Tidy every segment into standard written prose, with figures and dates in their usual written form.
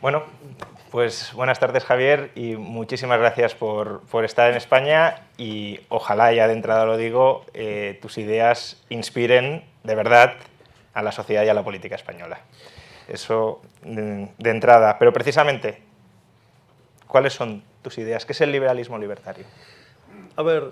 Bueno, pues buenas tardes, Javier, y muchísimas gracias por estar en España y ojalá, ya de entrada lo digo, tus ideas inspiren de verdad a la sociedad y a la política española. Eso de entrada. Pero precisamente, ¿cuáles son tus ideas? ¿Qué es el liberalismo libertario? A ver,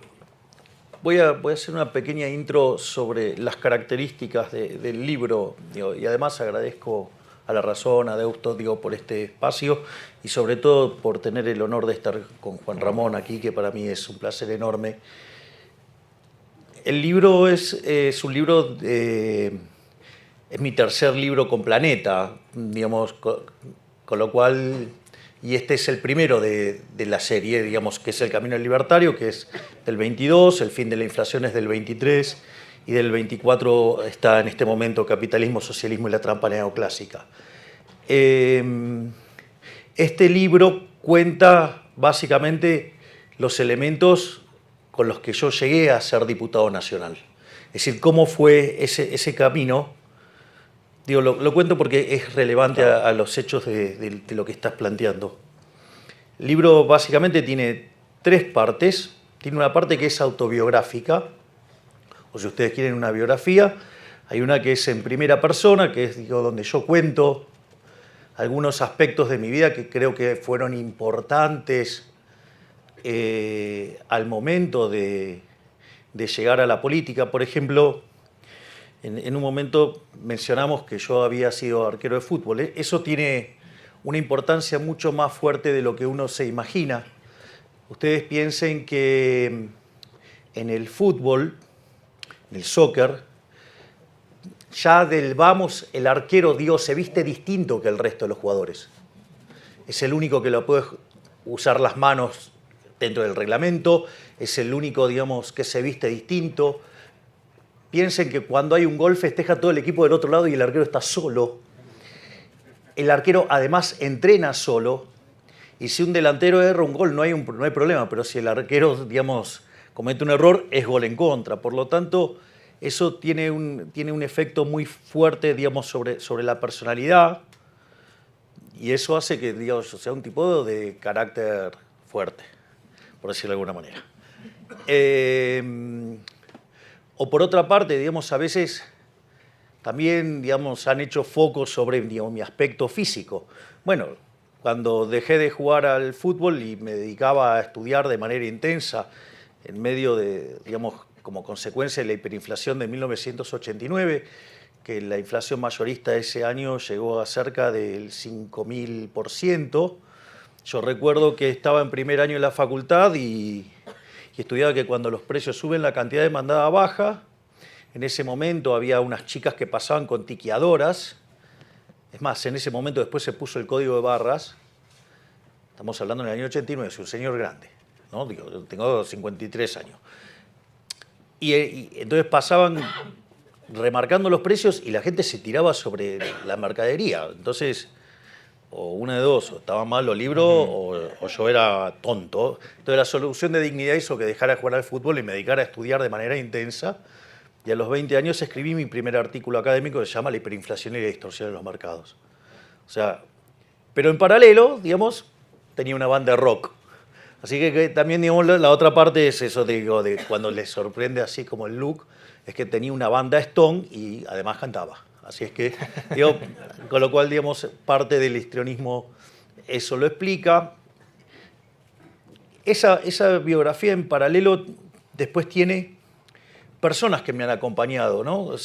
voy a hacer una pequeña intro sobre las características del libro, y además agradezco a La Razón, a Deusto, por este espacio y sobre todo por tener el honor de estar con Juan Ramón aquí, que para mí es un placer enorme. El libro es un libro, es mi tercer libro con Planeta, digamos, con lo cual, y este es el primero de la serie, digamos, que es El Camino del Libertario, que es del 22, El fin de la inflación es del 23, y del 24 está en este momento Capitalismo, Socialismo y la trampa neoclásica. Este libro cuenta básicamente los elementos con los que yo llegué a ser diputado nacional. Es decir, cómo fue ese camino. Lo cuento porque es relevante a los hechos de lo que estás planteando. El libro básicamente tiene tres partes. Tiene una parte que es autobiográfica, o si ustedes quieren una biografía. Hay una que es en primera persona, que es donde yo cuento algunos aspectos de mi vida que creo que fueron importantes al momento de llegar a la política. Por ejemplo, en un momento mencionamos que yo había sido arquero de fútbol. Eso tiene una importancia mucho más fuerte de lo que uno se imagina. Ustedes piensen que en el fútbol, en el soccer, ya del vamos, el arquero, se viste distinto que el resto de los jugadores. Es el único que lo puede usar las manos dentro del reglamento, es el único, que se viste distinto. Piensen que cuando hay un gol festeja todo el equipo del otro lado y el arquero está solo. El arquero además entrena solo, y si un delantero erra un gol no hay problema, pero si el arquero, comete un error, es gol en contra. Por lo tanto, eso tiene un efecto muy fuerte, sobre la personalidad, y eso hace que, sea un tipo de carácter fuerte, por decirlo de alguna manera. O por otra parte, a veces también, han hecho foco sobre, mi aspecto físico. Bueno, cuando dejé de jugar al fútbol y me dedicaba a estudiar de manera intensa, en medio de, como consecuencia de la hiperinflación de 1989, que la inflación mayorista ese año llegó a cerca del 5.000%. Yo recuerdo que estaba en primer año de la facultad y estudiaba que cuando los precios suben la cantidad demandada baja. En ese momento había unas chicas que pasaban con tiqueadoras. Es más, en ese momento después se puso el código de barras. Estamos hablando en el año 89, soy un señor grande, ¿no? Tengo 53 años. Y entonces pasaban remarcando los precios y la gente se tiraba sobre la mercadería. Entonces, o una de dos, o estaba mal los libros o yo era tonto. Entonces la solución de dignidad hizo que dejara de jugar al fútbol y me dedicara a estudiar de manera intensa. Y a los 20 años escribí mi primer artículo académico que se llama La hiperinflación y la distorsión de los mercados. Pero en paralelo, tenía una banda de rock. Así que también, la otra parte es eso, de cuando les sorprende así como el look, es que tenía una banda Stone y además cantaba. Así es que, con lo cual, parte del histrionismo eso lo explica. Esa biografía en paralelo después tiene personas que me han acompañado, ¿no?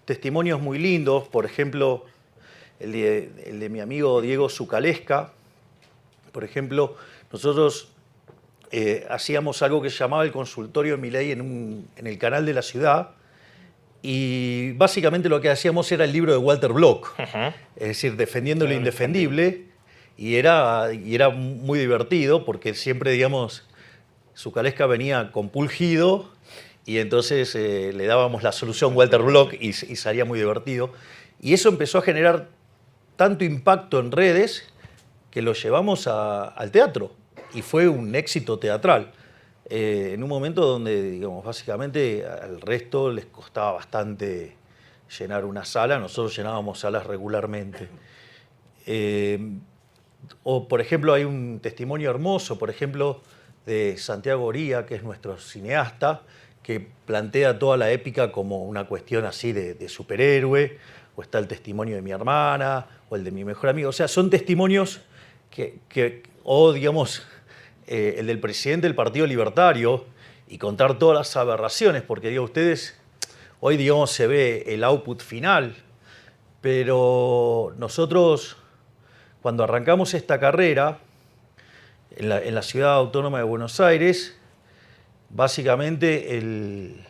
Testimonios muy lindos, por ejemplo, el de mi amigo Diego Zucalesca. Por ejemplo, nosotros hacíamos algo que se llamaba el consultorio de Milei en el canal de la ciudad, y básicamente lo que hacíamos era el libro de Walter Block, es decir, defendiendo lo indefendible, y era muy divertido porque siempre, Zucalesca venía compulgido y entonces le dábamos la solución Walter Block y salía muy divertido. Y eso empezó a generar tanto impacto en redes que lo llevamos al teatro y fue un éxito teatral. En un momento donde, básicamente al resto les costaba bastante llenar una sala, nosotros llenábamos salas regularmente. O, por ejemplo, hay un testimonio hermoso, por ejemplo, de Santiago Oría, que es nuestro cineasta, que plantea toda la épica como una cuestión así de superhéroe, o está el testimonio de mi hermana, o el de mi mejor amigo. O sea, son testimonios o digamos, el del presidente del Partido Libertario, y contar todas las aberraciones, porque digo, ustedes, hoy digamos se ve el output final, pero nosotros cuando arrancamos esta carrera en la Ciudad Autónoma de Buenos Aires, básicamente el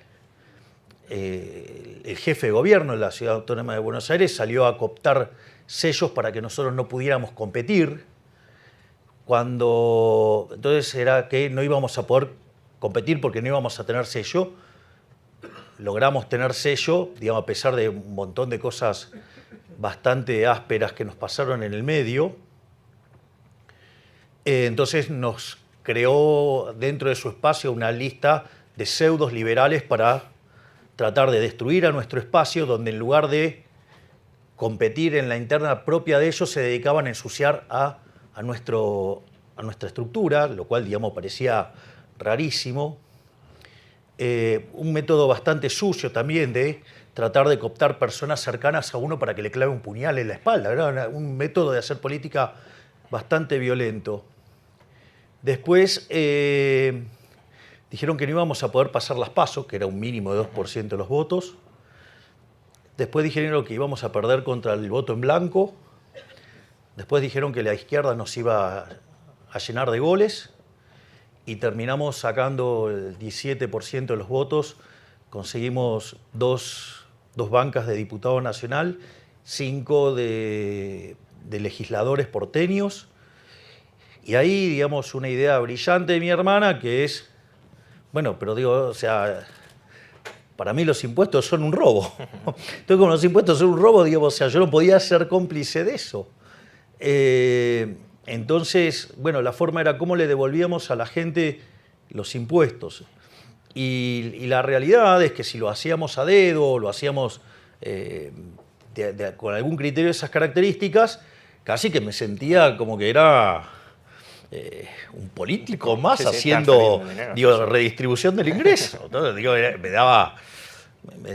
jefe de gobierno de la Ciudad Autónoma de Buenos Aires salió a cooptar sellos para que nosotros no pudiéramos competir, entonces era que no íbamos a poder competir porque no íbamos a tener sello. Logramos tener sello, digamos, a pesar de un montón de cosas bastante ásperas que nos pasaron en el medio. Entonces nos creó dentro de su espacio una lista de pseudos liberales para tratar de destruir a nuestro espacio, donde en lugar de competir en la interna propia de ellos, se dedicaban a ensuciar a nuestra estructura, lo cual, digamos, parecía rarísimo. Un método bastante sucio también de tratar de cooptar personas cercanas a uno para que le clave un puñal en la espalda. Era un método de hacer política bastante violento. Después dijeron que no íbamos a poder pasar las PASO, que era un mínimo de 2% de los votos. Después dijeron que íbamos a perder contra el voto en blanco. Después dijeron que la izquierda nos iba a llenar de goles. Y terminamos sacando el 17% de los votos. Conseguimos dos bancas de diputado nacional, 5 de legisladores porteños. Y ahí, digamos, una idea brillante de mi hermana, que es, bueno, pero digo, o sea, para mí los impuestos son un robo. Entonces, como los impuestos son un robo, digo, o sea, yo no podía ser cómplice de eso. Entonces, bueno, la forma era cómo le devolvíamos a la gente los impuestos. Y la realidad es que si lo hacíamos a dedo, o lo hacíamos con algún criterio de esas características, casi que me sentía como que era un político más haciendo redistribución del ingreso. Entonces, digo,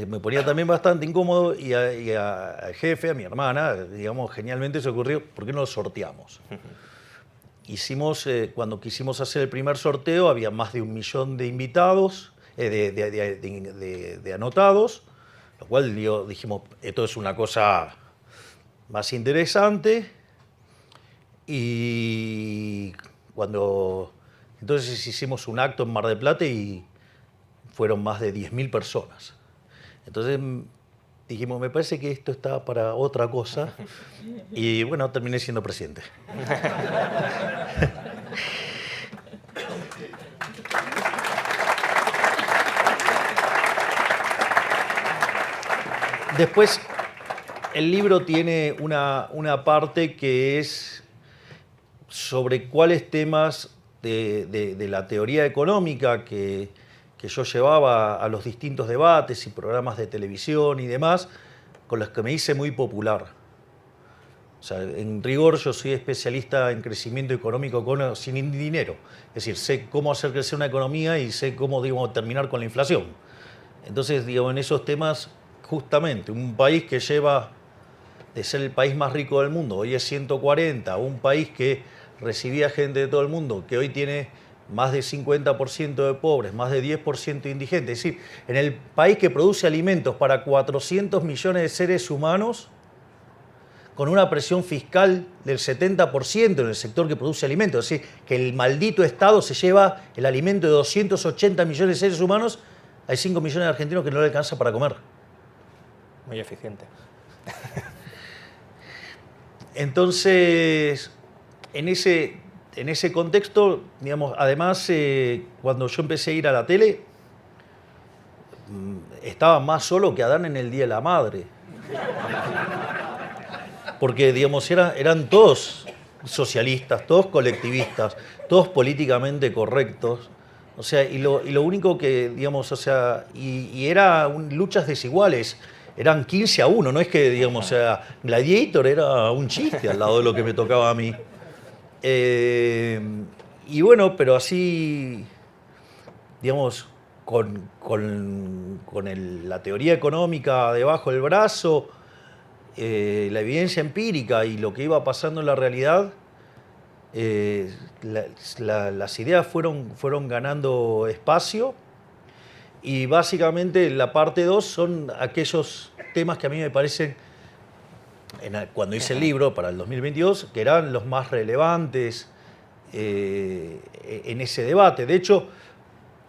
me ponía también bastante incómodo y al jefe, a mi hermana, digamos, genialmente se ocurrió, ¿por qué no lo sorteamos? Hicimos, cuando quisimos hacer el primer sorteo, había más de 1 millón de invitados, de anotados, lo cual dijimos, esto es una cosa más interesante. Y entonces hicimos un acto en Mar del Plata y fueron más de 10.000 personas. Entonces dijimos, me parece que esto está para otra cosa. Y bueno, terminé siendo presidente. Después, el libro tiene una parte que es sobre cuáles temas de la teoría económica que yo llevaba a los distintos debates y programas de televisión y demás, con los que me hice muy popular. O sea, en rigor yo soy especialista en crecimiento económico sin dinero. Es decir, sé cómo hacer crecer una economía y sé cómo, digamos, terminar con la inflación. Entonces, digo, en esos temas, justamente, un país que lleva de ser el país más rico del mundo, hoy es 140, un país que recibía gente de todo el mundo, que hoy tiene más de 50% de pobres, más de 10% de indigentes. Es decir, en el país que produce alimentos para 400 millones de seres humanos, con una presión fiscal del 70% en el sector que produce alimentos. Es decir, que el maldito Estado se lleva el alimento de 280 millones de seres humanos, hay 5 millones de argentinos que no le alcanza para comer. Muy eficiente. Entonces, en ese contexto, digamos, además, cuando yo empecé a ir a la tele, estaba más solo que Adán en el Día de la Madre. Porque, digamos, eran todos socialistas, todos colectivistas, todos políticamente correctos. O sea, y lo único que, digamos, o sea, y era luchas desiguales. eran 15-1, no es que, digamos, o sea, Gladiator era un chiste al lado de lo que me tocaba a mí. Y bueno, pero así, digamos, la teoría económica debajo del brazo, la evidencia empírica y lo que iba pasando en la realidad, las ideas fueron ganando espacio. Y básicamente la parte 2 son aquellos temas que a mí me parecen, cuando hice el libro para el 2022, que eran los más relevantes en ese debate. De hecho,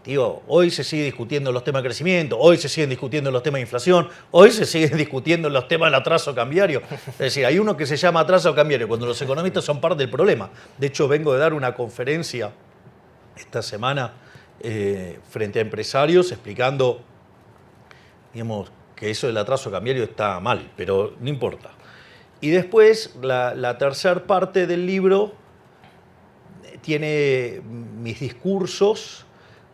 digo, hoy se sigue discutiendo los temas de crecimiento, hoy se siguen discutiendo los temas de inflación, hoy se siguen discutiendo los temas del atraso cambiario. Es decir, hay uno que se llama atraso cambiario, cuando los economistas son parte del problema. De hecho, vengo de dar una conferencia esta semana frente a empresarios explicando, digamos, que eso del atraso cambiario está mal, pero no importa. Y después, la tercera parte del libro tiene mis discursos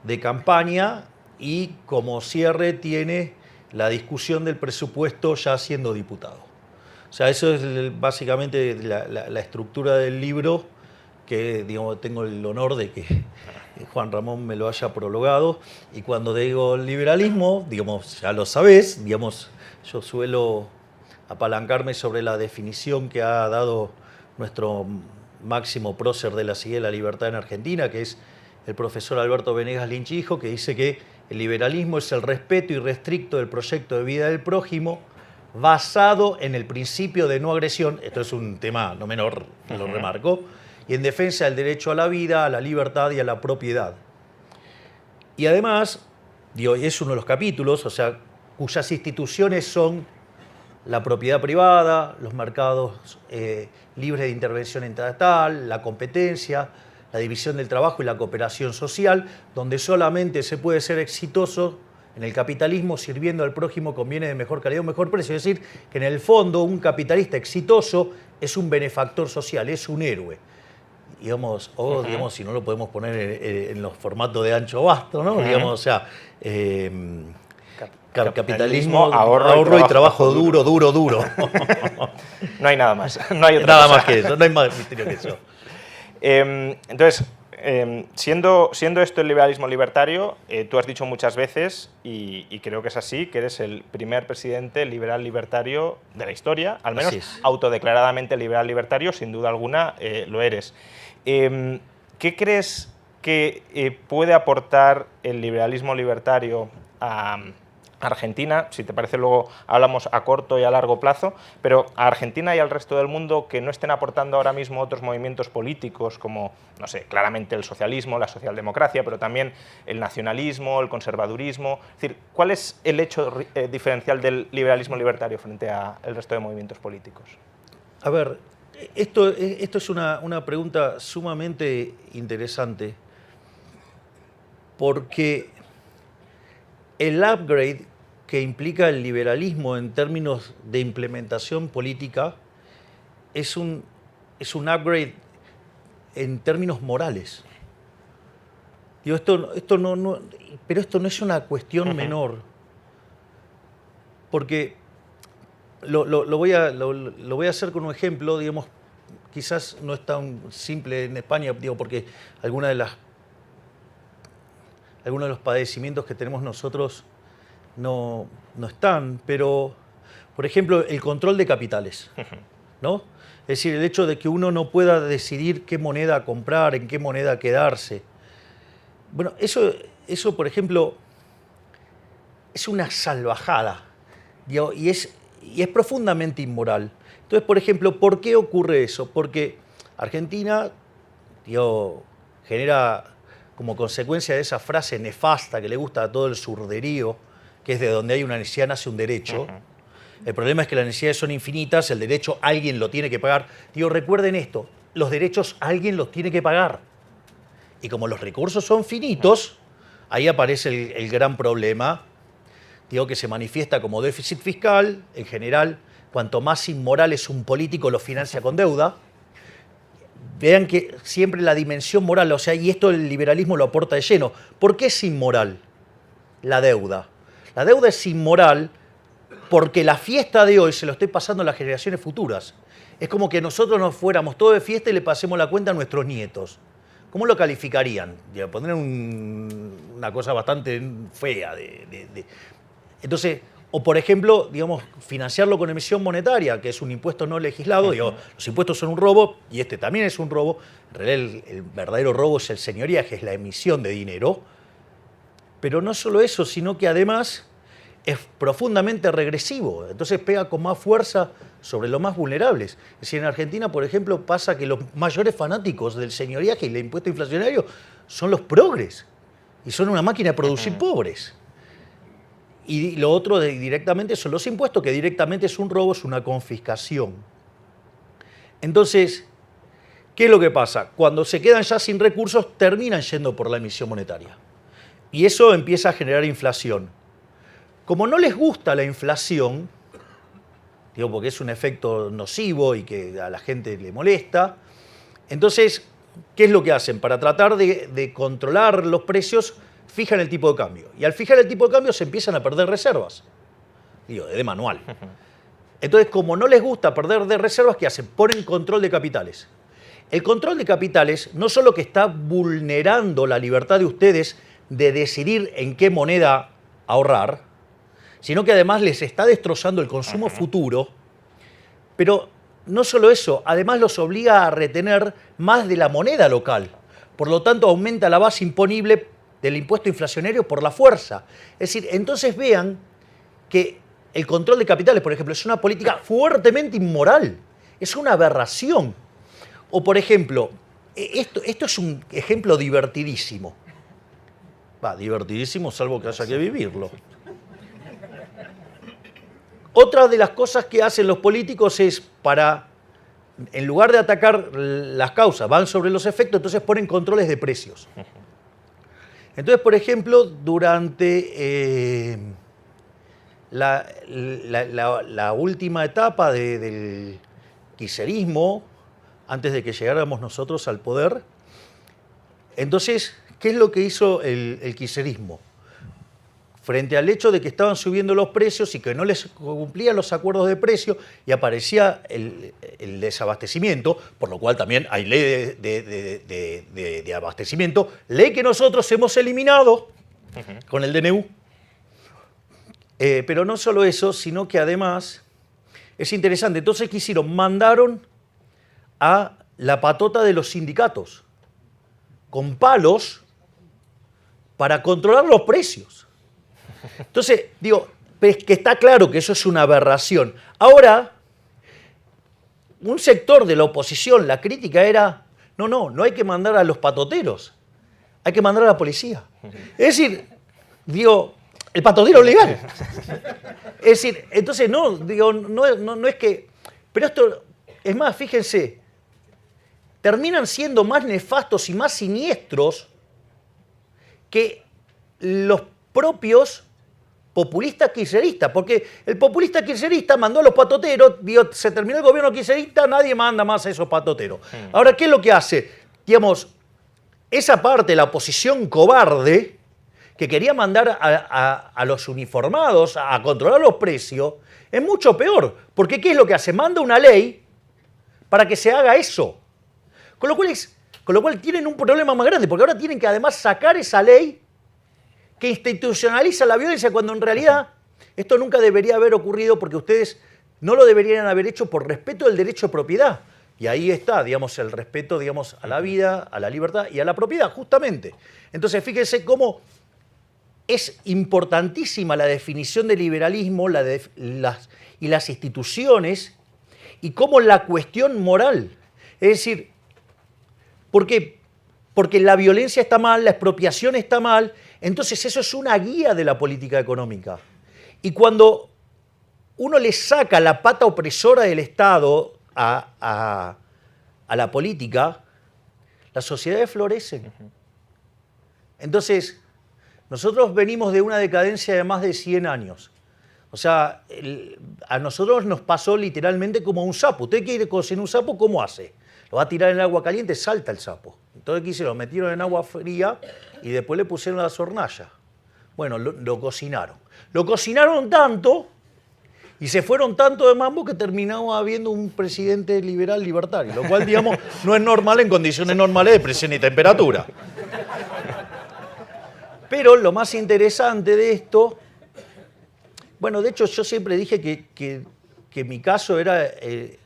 de campaña y como cierre tiene la discusión del presupuesto ya siendo diputado. O sea, eso es básicamente la estructura del libro, que, digamos, tengo el honor de que Juan Ramón me lo haya prologado. Y cuando digo liberalismo, digamos, ya lo sabés, digamos, yo suelo apalancarme sobre la definición que ha dado nuestro máximo prócer de la CIE de la libertad en Argentina, que es el profesor Alberto Venegas Lynch hijo, que dice que el liberalismo es el respeto irrestricto del proyecto de vida del prójimo basado en el principio de no agresión, esto es un tema no menor, lo remarco, y en defensa del derecho a la vida, a la libertad y a la propiedad. Y además, digo, es uno de los capítulos, o sea, cuyas instituciones son la propiedad privada, los mercados libres de intervención estatal, la competencia, la división del trabajo y la cooperación social, donde solamente se puede ser exitoso en el capitalismo sirviendo al prójimo con bienes de mejor calidad o mejor precio. Es decir, que en el fondo un capitalista exitoso es un benefactor social, es un héroe. Digamos, o digamos, si no lo podemos poner en los formatos de ancho basto, ¿no? Digamos, o sea, capitalismo, ahorro y trabajo duro. No hay nada más. No hay otra nada cosa. más que eso, no hay más misterio que eso. Entonces, siendo esto el liberalismo libertario, tú has dicho muchas veces, y creo que es así, que eres el primer presidente liberal libertario de la historia, al menos autodeclaradamente liberal libertario, sin duda alguna lo eres. ¿Qué crees que puede aportar el liberalismo libertario a Argentina? Si te parece, luego hablamos a corto y a largo plazo, pero a Argentina y al resto del mundo, que no estén aportando ahora mismo otros movimientos políticos como, no sé, claramente el socialismo, la socialdemocracia, pero también el nacionalismo, el conservadurismo. Es decir, ¿cuál es el hecho diferencial del liberalismo libertario frente al resto de movimientos políticos? A ver, esto es una pregunta sumamente interesante, porque el upgrade que implica el liberalismo en términos de implementación política es un upgrade en términos morales. Digo, pero esto no es una cuestión menor, porque lo voy a hacer con un ejemplo, digamos, quizás no es tan simple en España, digo, porque algunos de los padecimientos que tenemos nosotros no están, pero, por ejemplo, el control de capitales, ¿no? Es decir, el hecho de que uno no pueda decidir qué moneda comprar, en qué moneda quedarse. Bueno, eso por ejemplo, es una salvajada, digo, y es profundamente inmoral. Entonces, por ejemplo, ¿por qué ocurre eso? Porque Argentina, digo, genera, como consecuencia de esa frase nefasta que le gusta a todo el surderío, que es de donde hay una necesidad nace un derecho. El problema es que las necesidades son infinitas, el derecho alguien lo tiene que pagar. Digo, recuerden esto, los derechos alguien los tiene que pagar. Y como los recursos son finitos, ahí aparece el gran problema, digo, que se manifiesta como déficit fiscal. En general, cuanto más inmoral es un político, lo financia con deuda. Vean que siempre la dimensión moral, o sea, y esto el liberalismo lo aporta de lleno. ¿Por qué es inmoral la deuda? La deuda es inmoral porque la fiesta de hoy se lo estoy pasando a las generaciones futuras. Es como que nosotros nos fuéramos todos de fiesta y le pasemos la cuenta a nuestros nietos. ¿Cómo lo calificarían? Pondrían una cosa bastante fea. Entonces, o por ejemplo, digamos, financiarlo con emisión monetaria, que es un impuesto no legislado. Digo, los impuestos son un robo y este también es un robo. En realidad el verdadero robo es el señoriaje, es la emisión de dinero. Pero no solo eso, sino que además es profundamente regresivo. Entonces pega con más fuerza sobre los más vulnerables. Es decir, en Argentina, por ejemplo, pasa que los mayores fanáticos del señoriaje y el impuesto inflacionario son los progres. Y son una máquina de producir pobres. Y lo otro directamente son los impuestos, que directamente es un robo, es una confiscación. Entonces, ¿qué es lo que pasa? Cuando se quedan ya sin recursos, terminan yendo por la emisión monetaria. Y eso empieza a generar inflación. Como no les gusta la inflación, digo, porque es un efecto nocivo y que a la gente le molesta, entonces, ¿qué es lo que hacen? Para tratar de controlar los precios, fijan el tipo de cambio. Y al fijar el tipo de cambio se empiezan a perder reservas. Digo, de manual. Entonces, como no les gusta perder de reservas, ¿qué hacen? Ponen control de capitales. El control de capitales no solo que está vulnerando la libertad de ustedes de decidir en qué moneda ahorrar, sino que además les está destrozando el consumo futuro, pero no solo eso, además los obliga a retener más de la moneda local. Por lo tanto, aumenta la base imponible del impuesto inflacionario por la fuerza. Es decir, entonces vean que el control de capitales, por ejemplo, es una política fuertemente inmoral, es una aberración. O, por ejemplo, esto es un ejemplo divertidísimo. Divertidísimo, salvo que haya que vivirlo. Otra de las cosas que hacen los políticos es en lugar de atacar las causas, van sobre los efectos, entonces ponen controles de precios. Entonces, por ejemplo, durante la última etapa del kirchnerismo, antes de que llegáramos nosotros al poder, entonces, ¿qué es lo que hizo el kirchnerismo? Frente al hecho de que estaban subiendo los precios y que no les cumplían los acuerdos de precio y aparecía el desabastecimiento, por lo cual también hay ley de abastecimiento, ley que nosotros hemos eliminado con el DNU. Pero no solo eso, sino que además es interesante. Entonces, ¿qué hicieron? Mandaron a la patota de los sindicatos con palos para controlar los precios. Entonces, digo, es que está claro que eso es una aberración. Ahora, un sector de la oposición, la crítica era, no hay que mandar a los patoteros, hay que mandar a la policía. Es decir, digo, el patotero legal. Es decir, entonces no es que... Pero esto, es más, fíjense, terminan siendo más nefastos y más siniestros que los propios populistas kirchneristas, porque el populista kirchnerista mandó a los patoteros, se terminó el gobierno kirchnerista, nadie manda más a esos patoteros. Ahora, ¿qué es lo que hace? Digamos, esa parte de la oposición cobarde que quería mandar a los uniformados a controlar los precios, es mucho peor, porque ¿qué es lo que hace? Manda una ley para que se haga eso. Con lo cual tienen un problema más grande, porque ahora tienen que además sacar esa ley que institucionaliza la violencia, cuando en realidad esto nunca debería haber ocurrido, porque ustedes no lo deberían haber hecho por respeto del derecho de propiedad. Y ahí está, digamos, el respeto, digamos, a la vida, a la libertad y a la propiedad, justamente. Entonces, fíjense cómo es importantísima la definición de liberalismo y las instituciones, y cómo la cuestión moral. Es decir, ¿por qué? Porque la violencia está mal, la expropiación está mal. Entonces eso es una guía de la política económica. Y cuando uno le saca la pata opresora del Estado a la política, las sociedades florecen. Entonces, nosotros venimos de una decadencia de más de 100 años. O sea, a nosotros nos pasó literalmente como un sapo. Usted quiere cocinar un sapo, ¿cómo hace? Lo va a tirar en el agua caliente, salta el sapo. Entonces, ¿qué hicieron? Lo metieron en agua fría y después le pusieron la hornalla. Bueno, lo cocinaron. Lo cocinaron tanto Y se fueron tanto de mambo que terminamos habiendo un presidente liberal libertario, lo cual, digamos, no es normal en condiciones normales de presión y temperatura. Pero lo más interesante de esto, bueno, de hecho yo siempre dije que mi caso era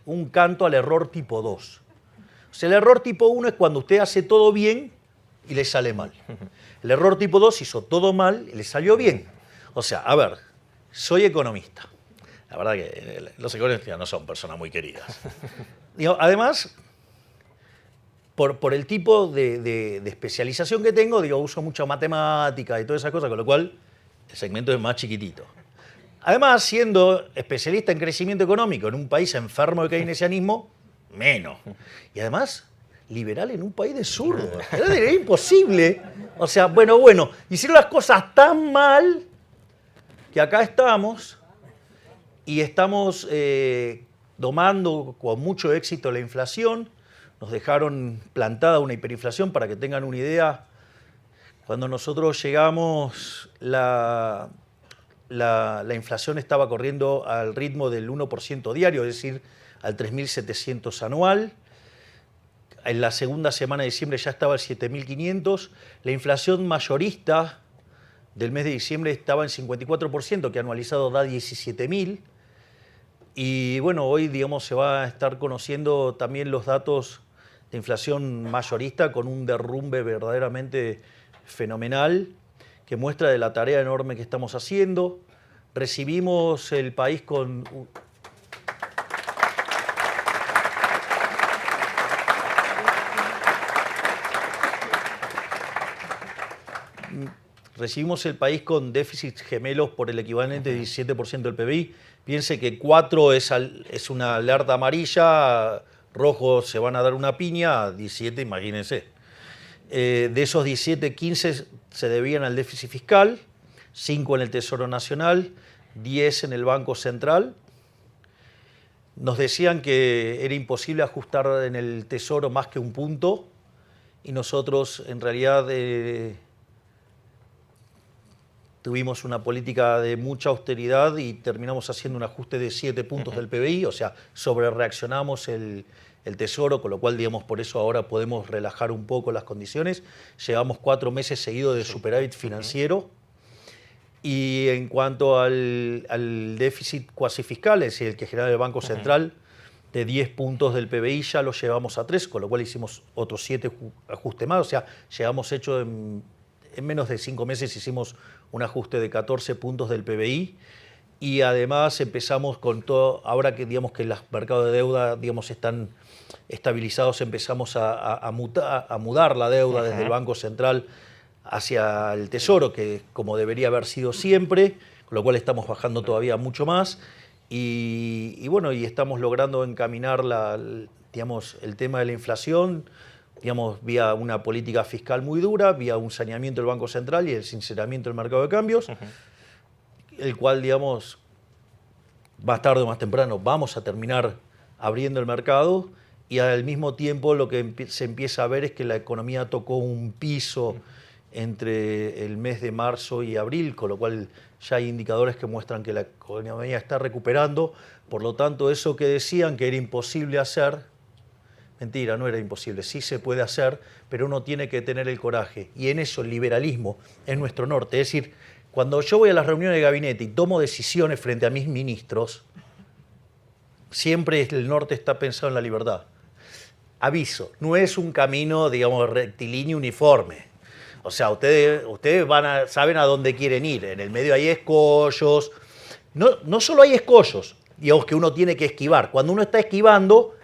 un canto al error tipo 2. O sea, el error tipo 1 es cuando usted hace todo bien y le sale mal. El error tipo 2 hizo todo mal y le salió bien. O sea, a ver, soy economista. La verdad que los economistas no son personas muy queridas. Digo, además, por el tipo de especialización que tengo, digo, uso mucha matemática y todas esas cosas, con lo cual el segmento es más chiquitito. Además, siendo especialista en crecimiento económico en un país enfermo de keynesianismo, menos. Y además, liberal en un país de zurdos. Era imposible. O sea, bueno, hicieron las cosas tan mal que acá estamos y estamos domando con mucho éxito la inflación. Nos dejaron plantada una hiperinflación, para que tengan una idea. Cuando nosotros llegamos, la inflación estaba corriendo al ritmo del 1% diario, es decir, al 3.700 anual. En la segunda semana de diciembre ya estaba al 7.500. La inflación mayorista del mes de diciembre estaba en 54%, que anualizado da 17.000. Y bueno, hoy, digamos, se va a estar conociendo también los datos de inflación mayorista con un derrumbe verdaderamente fenomenal que muestra de la tarea enorme que estamos haciendo. Recibimos el país con... Recibimos el país con déficits gemelos por el equivalente de 17% del PBI. Piense que 4 es una alerta amarilla, rojo se van a dar una piña, 17 imagínense. De esos 17, 15 se debían al déficit fiscal, 5 en el Tesoro Nacional, 10 en el Banco Central. Nos decían que era imposible ajustar en el Tesoro más que un punto y nosotros en realidad tuvimos una política de mucha austeridad y terminamos haciendo un ajuste de 7 puntos del PBI, o sea, sobrereaccionamos el Tesoro, con lo cual, digamos, por eso ahora podemos relajar un poco las condiciones. Llevamos 4 meses seguidos de superávit financiero. Y en cuanto al déficit cuasi fiscal, es decir, el que genera el Banco Central, de 10 puntos del PBI ya lo llevamos a 3, con lo cual hicimos otros 7 ajustes más. O sea, llevamos hecho en menos de 5 meses hicimos un ajuste de 14 puntos del PBI. Y además empezamos con todo, ahora que digamos que los mercados de deuda digamos, están estabilizados, empezamos a mudar la deuda desde el Banco Central hacia el Tesoro, que como debería haber sido siempre, con lo cual estamos bajando todavía mucho más. Y bueno, y estamos logrando encaminar digamos, el tema de la inflación, digamos, vía una política fiscal muy dura, vía un saneamiento del Banco Central y el sinceramiento del mercado de cambios, el cual, digamos, más tarde o más temprano vamos a terminar abriendo el mercado y al mismo tiempo lo que se empieza a ver es que la economía tocó un piso entre el mes de marzo y abril, con lo cual ya hay indicadores que muestran que la economía está recuperando. Por lo tanto, eso que decían que era imposible hacer, mentira, no era imposible, sí se puede hacer, pero uno tiene que tener el coraje. Y en eso el liberalismo es nuestro norte. Es decir, cuando yo voy a las reuniones de gabinete y tomo decisiones frente a mis ministros, siempre el norte está pensado en la libertad. Aviso, no es un camino, digamos, rectilíneo uniforme. O sea, ustedes saben a dónde quieren ir. En el medio hay escollos. No solo hay escollos, digamos, que uno tiene que esquivar. Cuando uno está esquivando,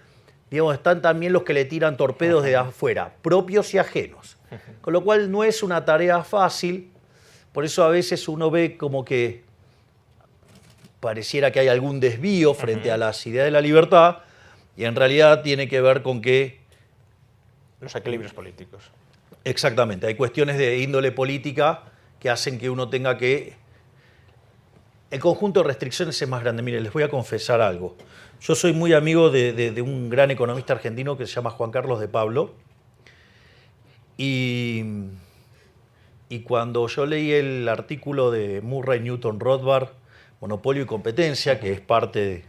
digamos, están también los que le tiran torpedos de afuera, propios y ajenos. Con lo cual no es una tarea fácil. Por eso a veces uno ve como que pareciera que hay algún desvío frente a las ideas de la libertad y en realidad tiene que ver con que... Los equilibrios políticos. Exactamente, hay cuestiones de índole política que hacen que uno tenga que... El conjunto de restricciones es más grande. Miren, les voy a confesar algo. Yo soy muy amigo de un gran economista argentino que se llama Juan Carlos de Pablo. Y cuando yo leí el artículo de Murray Newton Rothbard Monopolio y Competencia, que es parte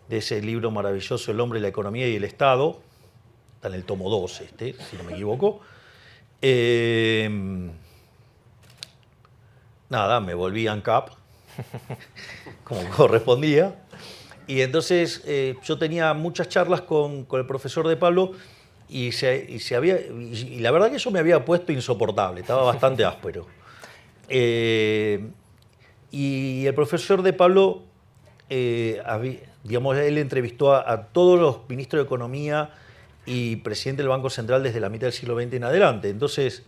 de ese libro maravilloso, El hombre, la economía y el Estado. Está en el tomo 2, si no me equivoco. Nada, me volví ANCAP, como correspondía. Y entonces yo tenía muchas charlas con el profesor de Pablo y la verdad que eso me había puesto insoportable, estaba bastante áspero. Y el profesor de Pablo, digamos, él entrevistó a todos los ministros de Economía y presidente del Banco Central desde la mitad del siglo XX en adelante. Entonces,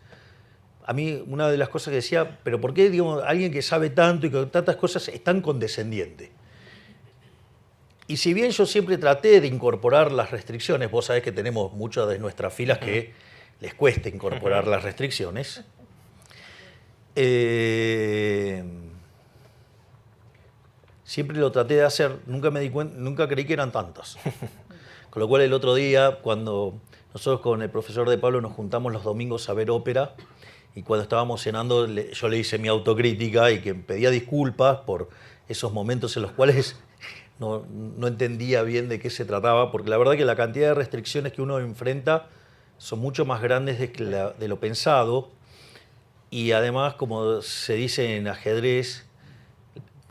a mí una de las cosas que decía, pero ¿por qué, digamos, alguien que sabe tanto y con tantas cosas es tan condescendiente? Y si bien yo siempre traté de incorporar las restricciones, vos sabés que tenemos muchas de nuestras filas que les cuesta incorporar las restricciones, siempre lo traté de hacer, nunca creí que eran tantas. Con lo cual el otro día, cuando nosotros con el profesor de Pablo nos juntamos los domingos a ver ópera, y cuando estábamos cenando yo le hice mi autocrítica y que pedía disculpas por esos momentos en los cuales no entendía bien de qué se trataba, porque la verdad que la cantidad de restricciones que uno enfrenta son mucho más grandes de lo pensado, y además, como se dice en ajedrez,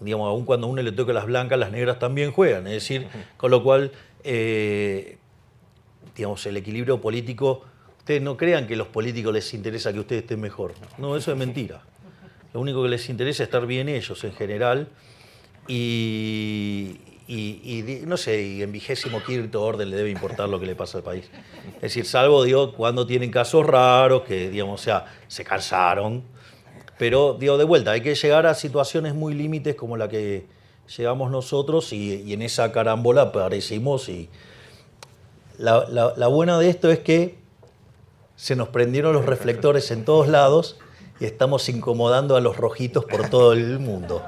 digamos, aun cuando a uno le toca las blancas, las negras también juegan, es decir, con lo cual, digamos, el equilibrio político, ustedes no crean que a los políticos les interesa que ustedes estén mejor, no, eso es mentira. Lo único que les interesa es estar bien ellos en general, y no sé, y en 25º orden le debe importar lo que le pasa al país. Es decir, salvo, digo, cuando tienen casos raros, que, digamos, o sea, se cansaron. Pero, digo, de vuelta, hay que llegar a situaciones muy límites como la que llegamos nosotros, y en esa carambola aparecimos. Y la buena de esto es que se nos prendieron los reflectores en todos lados y estamos incomodando a los rojitos por todo el mundo.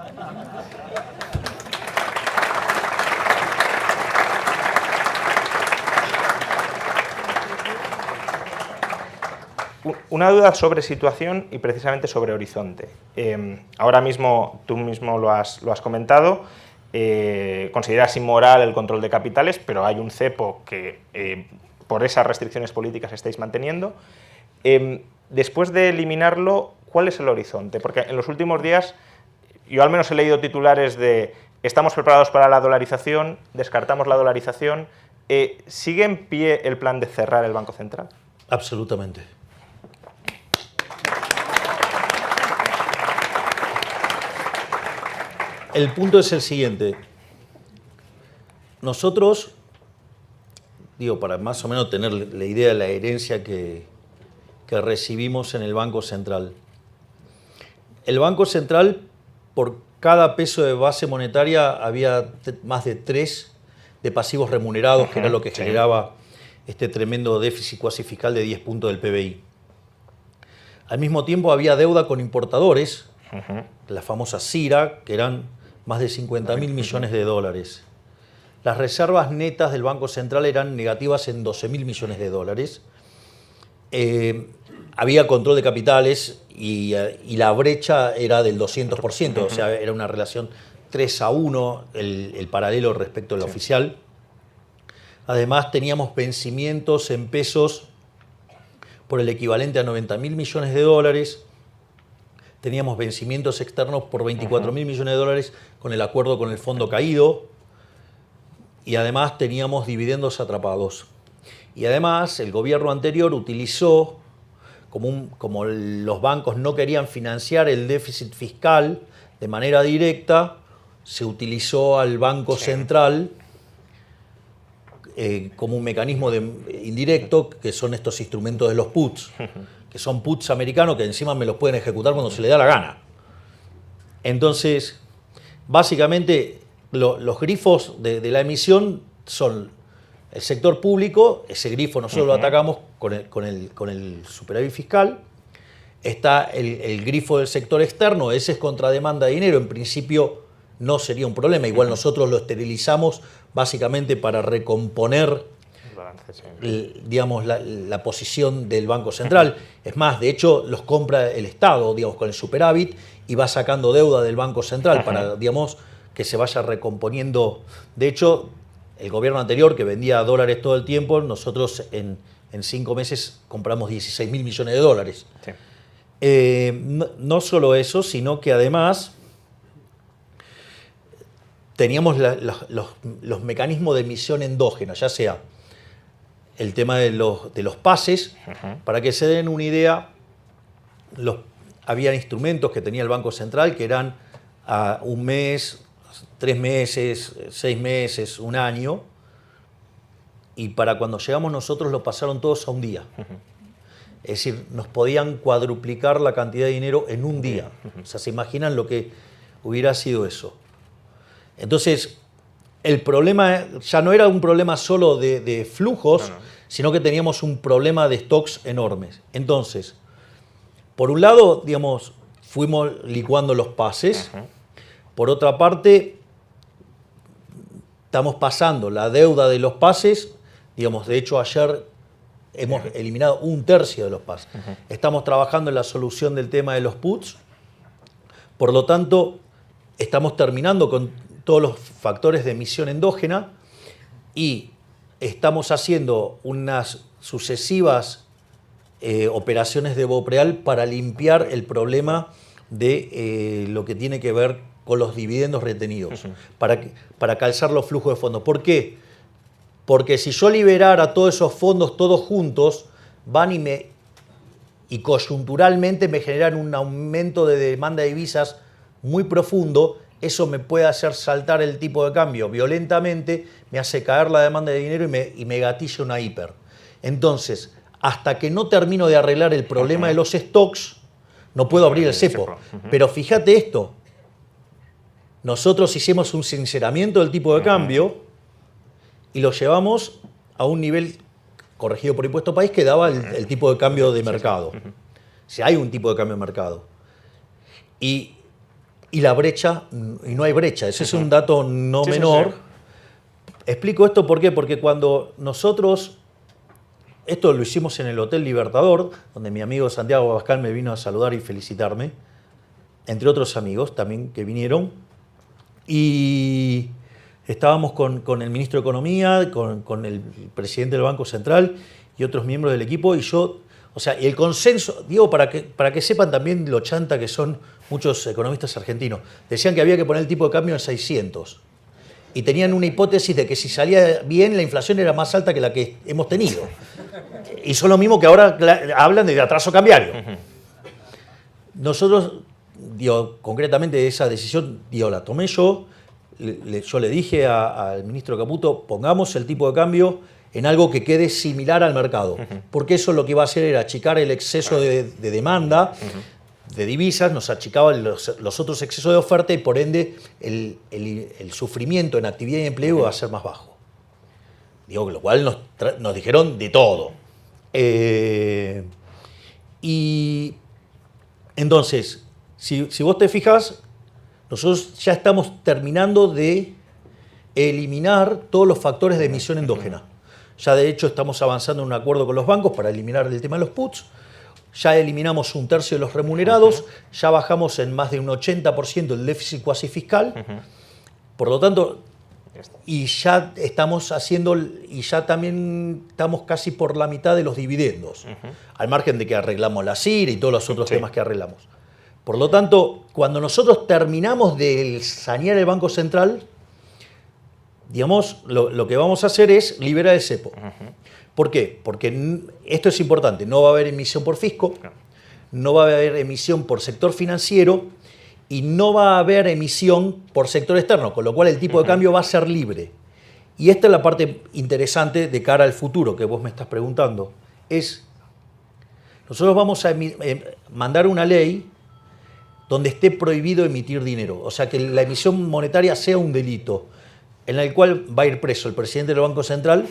Una duda sobre situación y precisamente sobre horizonte. Ahora mismo, tú mismo lo has comentado, consideras inmoral el control de capitales, pero hay un cepo que por esas restricciones políticas estáis manteniendo. Después de eliminarlo, ¿cuál es el horizonte? Porque en los últimos días yo al menos he leído titulares de estamos preparados para la dolarización, descartamos la dolarización. ¿Sigue en pie el plan de cerrar el Banco Central? Absolutamente. El punto es el siguiente. Nosotros, digo, para más o menos tener la idea de la herencia que recibimos en el Banco Central. El Banco Central, por cada peso de base monetaria, había más de 3 de pasivos remunerados, que era lo que generaba este tremendo déficit cuasi fiscal de 10 puntos del PBI. Al mismo tiempo había deuda con importadores, la famosa CIRA, que eran más de 50.000 millones de dólares. Las reservas netas del Banco Central eran negativas en 12.000 millones de dólares. Había control de capitales y la brecha era del 200%, o sea, era una relación 3-1 el paralelo respecto al oficial. Además, teníamos vencimientos en pesos por el equivalente a 90.000 millones de dólares. Teníamos vencimientos externos por 24.000 millones de dólares con el acuerdo con el fondo caído. Y además teníamos dividendos atrapados. Y además el gobierno anterior utilizó, como los bancos no querían financiar el déficit fiscal de manera directa, se utilizó al Banco Central como un mecanismo indirecto, que son estos instrumentos de los puts, que son puts americanos que encima me los pueden ejecutar cuando se les da la gana. Entonces, básicamente, los grifos de la emisión son el sector público, ese grifo nosotros lo atacamos con el superávit fiscal. Está el grifo del sector externo, ese es contra demanda de dinero, en principio no sería un problema, igual nosotros lo esterilizamos básicamente para recomponer digamos, la posición del Banco Central. Es más, de hecho, los compra el Estado, digamos, con el superávit, y va sacando deuda del Banco Central para, digamos, que se vaya recomponiendo. De hecho, el gobierno anterior, que vendía dólares todo el tiempo, nosotros en 5 meses compramos 16.000 millones de dólares. Sí. No solo eso, sino que además teníamos los mecanismos de emisión endógena, ya sea el tema de los pases. Para que se den una idea, había instrumentos que tenía el Banco Central que eran a 1 mes, 3 meses, 6 meses, 1 año, y para cuando llegamos nosotros lo pasaron todos a 1 día. Es decir, nos podían cuadruplicar la cantidad de dinero en 1 día. O sea, ¿se imaginan lo que hubiera sido eso? Entonces, el problema ya no era un problema solo de flujos, sino que teníamos un problema de stocks enormes. Entonces, por un lado, digamos, fuimos licuando los pases. Por otra parte, estamos pasando la deuda de los pases. Digamos, de hecho, ayer hemos eliminado 1/3 de los pases. Estamos trabajando en la solución del tema de los puts. Por lo tanto, estamos terminando con todos los factores de emisión endógena y estamos haciendo unas sucesivas operaciones de BOPREAL para limpiar el problema de lo que tiene que ver con los dividendos retenidos, para calzar los flujos de fondos. ¿Por qué? Porque si yo liberara todos esos fondos todos juntos, van y coyunturalmente me generan un aumento de demanda de divisas muy profundo. Eso me puede hacer saltar el tipo de cambio violentamente, me hace caer la demanda de dinero y me gatilla una hiper. Entonces, hasta que no termino de arreglar el problema de los stocks, no puedo abrir el cepo. Pero fíjate esto, nosotros hicimos un sinceramiento del tipo de cambio y lo llevamos a un nivel corregido por impuesto país que daba el tipo de cambio de mercado. Si hay un tipo de cambio de mercado. Y la brecha, y no hay brecha, ese es un dato no menor. Explico esto ¿por qué? Porque cuando nosotros, esto lo hicimos en el Hotel Libertador, donde mi amigo Santiago Abascal me vino a saludar y felicitarme, entre otros amigos también que vinieron, y estábamos con el ministro de Economía, con el presidente del Banco Central y otros miembros del equipo, y yo, o sea, y el consenso, digo, para que sepan también lo chanta que son muchos economistas argentinos, decían que había que poner el tipo de cambio en 600. Y tenían una hipótesis de que si salía bien, la inflación era más alta que la que hemos tenido. Y son lo mismo que ahora hablan de atraso cambiario. Nosotros, digo, concretamente esa decisión, digo, la tomé yo. Yo le dije al ministro Caputo, pongamos el tipo de cambio en algo que quede similar al mercado. Porque eso lo que iba a hacer era achicar el exceso de demanda de divisas, nos achicaban los otros excesos de oferta y por ende el sufrimiento en actividad y empleo iba a ser más bajo. Digo, lo cual nos dijeron de todo. Y entonces, si vos te fijas, nosotros ya estamos terminando de eliminar todos los factores de emisión endógena. Ya de hecho estamos avanzando en un acuerdo con los bancos para eliminar el tema de los puts. Ya eliminamos 1/3 de los remunerados, ya bajamos en más de un 80% el déficit cuasi fiscal. Por lo tanto, y ya estamos haciendo, y ya también estamos casi por la mitad de los dividendos, al margen de que arreglamos la CIR y todos los otros temas que arreglamos. Por lo tanto, cuando nosotros terminamos de sanear el Banco Central, digamos, lo que vamos a hacer es liberar el cepo. ¿Por qué? Porque esto es importante, no va a haber emisión por fisco, no va a haber emisión por sector financiero y no va a haber emisión por sector externo, con lo cual el tipo de cambio va a ser libre. Y esta es la parte interesante de cara al futuro que vos me estás preguntando. Nosotros vamos a mandar una ley donde esté prohibido emitir dinero, o sea que la emisión monetaria sea un delito, en el cual va a ir preso el presidente del Banco Central,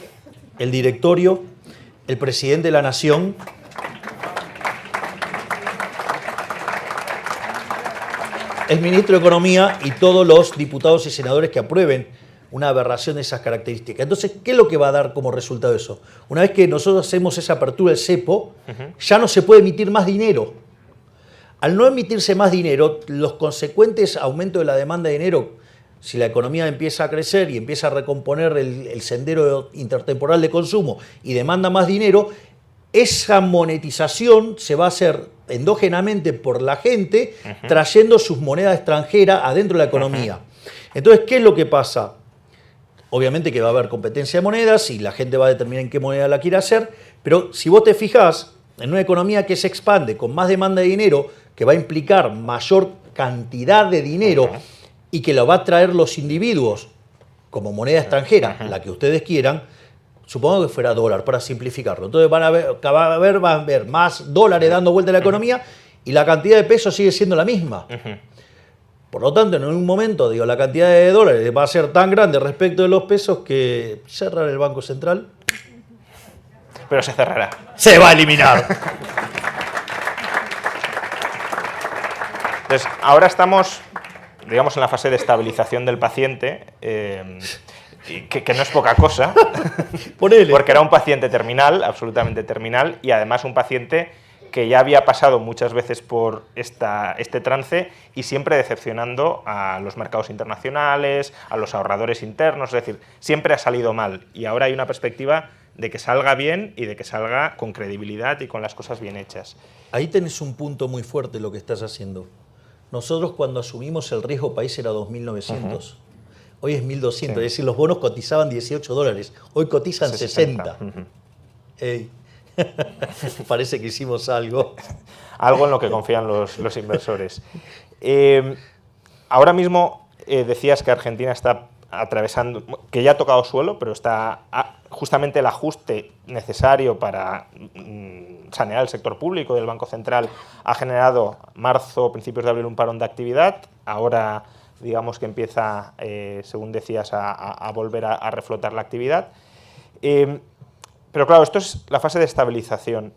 el directorio, el presidente de la Nación, el ministro de Economía y todos los diputados y senadores que aprueben una aberración de esas características. Entonces, ¿qué es lo que va a dar como resultado eso? Una vez que nosotros hacemos esa apertura del cepo, ya no se puede emitir más dinero. Al no emitirse más dinero, los consecuentes aumentos de la demanda de dinero si la economía empieza a crecer y empieza a recomponer el sendero intertemporal de consumo y demanda más dinero, esa monetización se va a hacer endógenamente por la gente, trayendo sus monedas extranjeras adentro de la economía. Entonces, ¿qué es lo que pasa? Obviamente que va a haber competencia de monedas y la gente va a determinar en qué moneda la quiere hacer, pero si vos te fijás, en una economía que se expande con más demanda de dinero, que va a implicar mayor cantidad de dinero y que lo va a traer los individuos como moneda extranjera, la que ustedes quieran, supongo que fuera dólar, para simplificarlo. Entonces van a ver más dólares dando vuelta a la economía y la cantidad de pesos sigue siendo la misma. Por lo tanto, en un momento, digo, la cantidad de dólares va a ser tan grande respecto de los pesos que cerrar el Banco Central. Pero se cerrará. Se va a eliminar. Entonces, ahora estamos, digamos, en la fase de estabilización del paciente, que no es poca cosa, Ponele. porque era un paciente terminal, absolutamente terminal, y además un paciente que ya había pasado muchas veces por este trance y siempre decepcionando a los mercados internacionales, a los ahorradores internos, es decir, siempre ha salido mal. Y ahora hay una perspectiva de que salga bien y de que salga con credibilidad y con las cosas bien hechas. Ahí tenés un punto muy fuerte lo que estás haciendo. Nosotros cuando asumimos el riesgo país era 2.900. Hoy es 1.200, sí. Es decir, los bonos cotizaban $18, hoy cotizan 60. Ey. Parece que hicimos algo. Algo en lo que confían los inversores. Ahora mismo decías que Argentina está atravesando, que ya ha tocado suelo, pero está justamente el ajuste necesario para sanear el sector público del Banco Central ha generado marzo, principios de abril, un parón de actividad. Ahora, digamos que empieza, según decías, a volver a reflotar la actividad. Pero claro, esto es la fase de estabilización.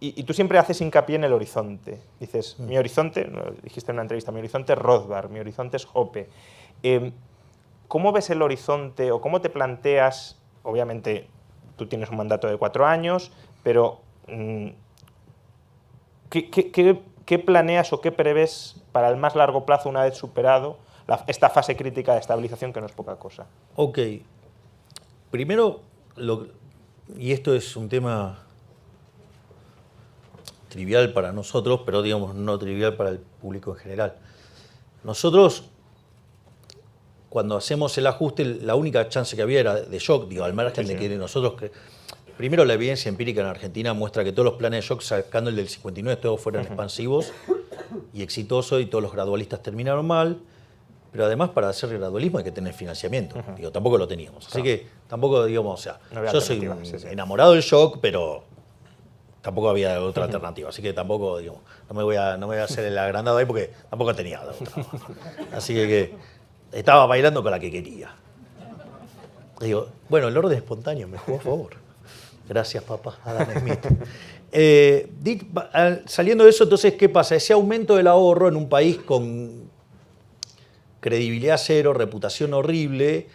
Y tú siempre haces hincapié en el horizonte. Dices, mi horizonte, dijiste en una entrevista, mi horizonte es Rothbard, mi horizonte es Hoppe. ¿Cómo ves el horizonte o cómo te planteas? Obviamente, tú tienes un mandato de 4 años, pero ¿qué planeas o qué prevés para el más largo plazo una vez superado esta fase crítica de estabilización, que no es poca cosa? Ok. Primero, y esto es un tema trivial para nosotros, pero digamos no trivial para el público en general. Nosotros, cuando hacemos el ajuste, la única chance que había era de shock, digo, al margen de que nosotros... Primero, la evidencia empírica en Argentina muestra que todos los planes de shock, sacando el del 59, todos fueron expansivos y exitosos, y todos los gradualistas terminaron mal. Pero además, para hacer gradualismo hay que tener financiamiento. Digo, tampoco lo teníamos. Así que tampoco, digamos, o sea, yo soy enamorado del shock, pero tampoco había otra alternativa. Así que tampoco, digamos, no me voy a hacer el agrandado ahí porque tampoco tenía otra. Así que estaba bailando con la que quería. Digo, bueno, el orden espontáneo me jugó a favor. Gracias, papá, Adam Smith. Saliendo de eso, entonces, ¿qué pasa? Ese aumento del ahorro en un país con credibilidad cero, reputación horrible,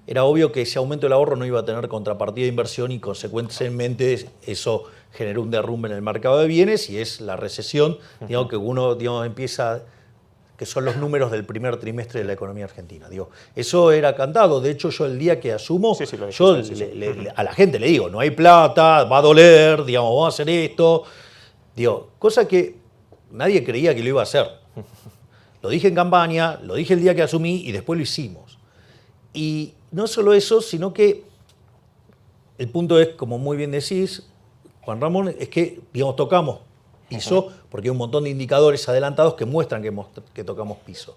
era obvio que ese aumento del ahorro no iba a tener contrapartida de inversión y consecuentemente eso generó un derrumbe en el mercado de bienes y es la recesión, digamos, que uno empieza, que son los números del primer trimestre de la economía argentina. Digo, eso era cantado. De hecho, yo el día que asumo, a la gente le digo, no hay plata, va a doler, digamos, vamos a hacer esto. Digo, cosa que nadie creía que lo iba a hacer. Lo dije en campaña, lo dije el día que asumí y después lo hicimos. Y no solo eso, sino que el punto es, como muy bien decís, Juan Ramón, es que, digamos, tocamos piso, porque hay un montón de indicadores adelantados que muestran que tocamos piso.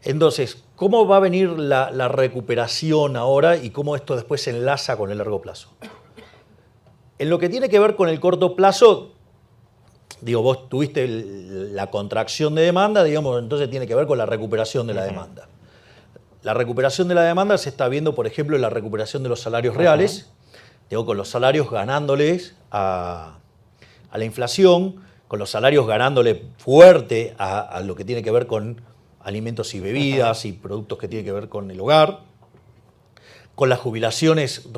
Entonces, ¿cómo va a venir la recuperación ahora y cómo esto después se enlaza con el largo plazo? En lo que tiene que ver con el corto plazo, digo, vos tuviste la contracción de demanda, digamos, entonces tiene que ver con la recuperación de la demanda. La recuperación de la demanda se está viendo, por ejemplo, en la recuperación de los salarios reales, digo, con los salarios ganándoles a la inflación, con los salarios ganándole fuerte a lo que tiene que ver con alimentos y bebidas y productos que tienen que ver con el hogar, con las jubilaciones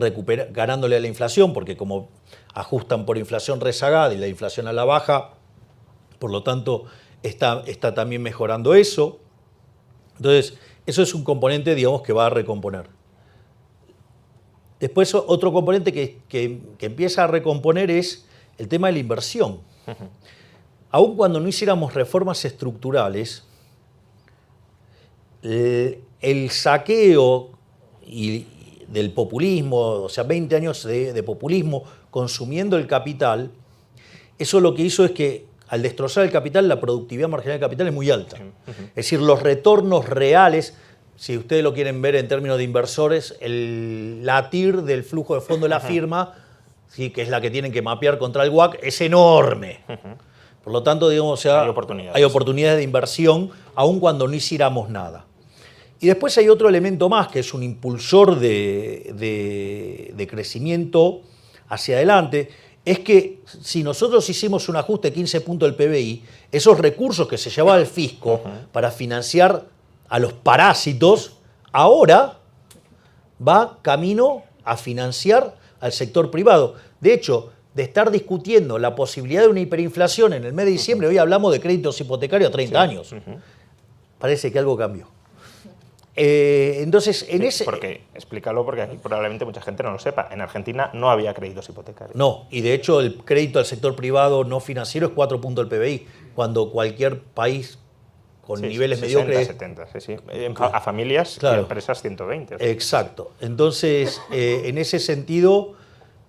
ganándole a la inflación, porque como ajustan por inflación rezagada y la inflación a la baja, por lo tanto está también mejorando eso. Entonces, Eso es un componente, digamos, que va a recomponer. Después otro componente que empieza a recomponer es el tema de la inversión. Aun cuando no hiciéramos reformas estructurales, el saqueo del populismo, o sea, 20 años de populismo consumiendo el capital, eso lo que hizo es que al destrozar el capital, la productividad marginal del capital es muy alta. Es decir, los retornos reales, si ustedes lo quieren ver en términos de inversores, la TIR del flujo de fondo de la firma, ¿sí?, que es la que tienen que mapear contra el WACC, es enorme. Por lo tanto, digamos, o sea, hay oportunidades de inversión, aun cuando no hiciéramos nada. Y después hay otro elemento más, que es un impulsor de crecimiento hacia adelante, es que si nosotros hicimos un ajuste de 15 puntos del PBI, esos recursos que se llevaba el fisco para financiar a los parásitos, ahora va camino a financiar al sector privado. De hecho, de estar discutiendo la posibilidad de una hiperinflación en el mes de diciembre, hoy hablamos de créditos hipotecarios a 30 años. Parece que algo cambió. Entonces, en ese... Porque, explícalo, porque aquí probablemente mucha gente no lo sepa. En Argentina no había créditos hipotecarios. No, y de hecho el crédito al sector privado no financiero es 4 puntos del PBI, cuando cualquier país con niveles 60, mediocres... 70, sí. A familias y empresas 120. O sea. Exacto. Entonces, en ese sentido,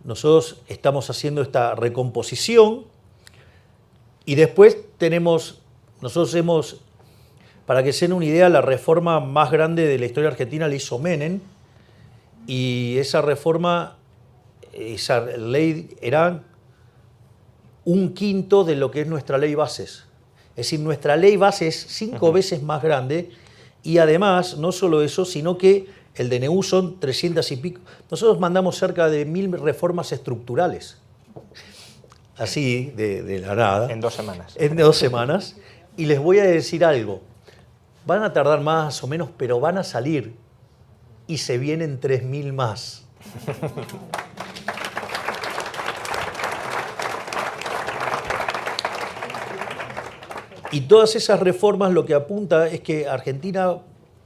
nosotros estamos haciendo esta recomposición y después nosotros hemos... Para que se den una idea, la reforma más grande de la historia argentina la hizo Menem, y esa reforma, esa ley era 1/5 de lo que es nuestra ley bases. Es decir, nuestra ley base es 5 veces más grande, y además, no solo eso, sino que el DNU son 300 y pico. Nosotros mandamos cerca de 1000 reformas estructurales, así de la nada. En 2 semanas. En 2 semanas. Y les voy a decir algo. Van a tardar más o menos, pero van a salir. Y se vienen 3000 más. Y todas esas reformas lo que apunta es que Argentina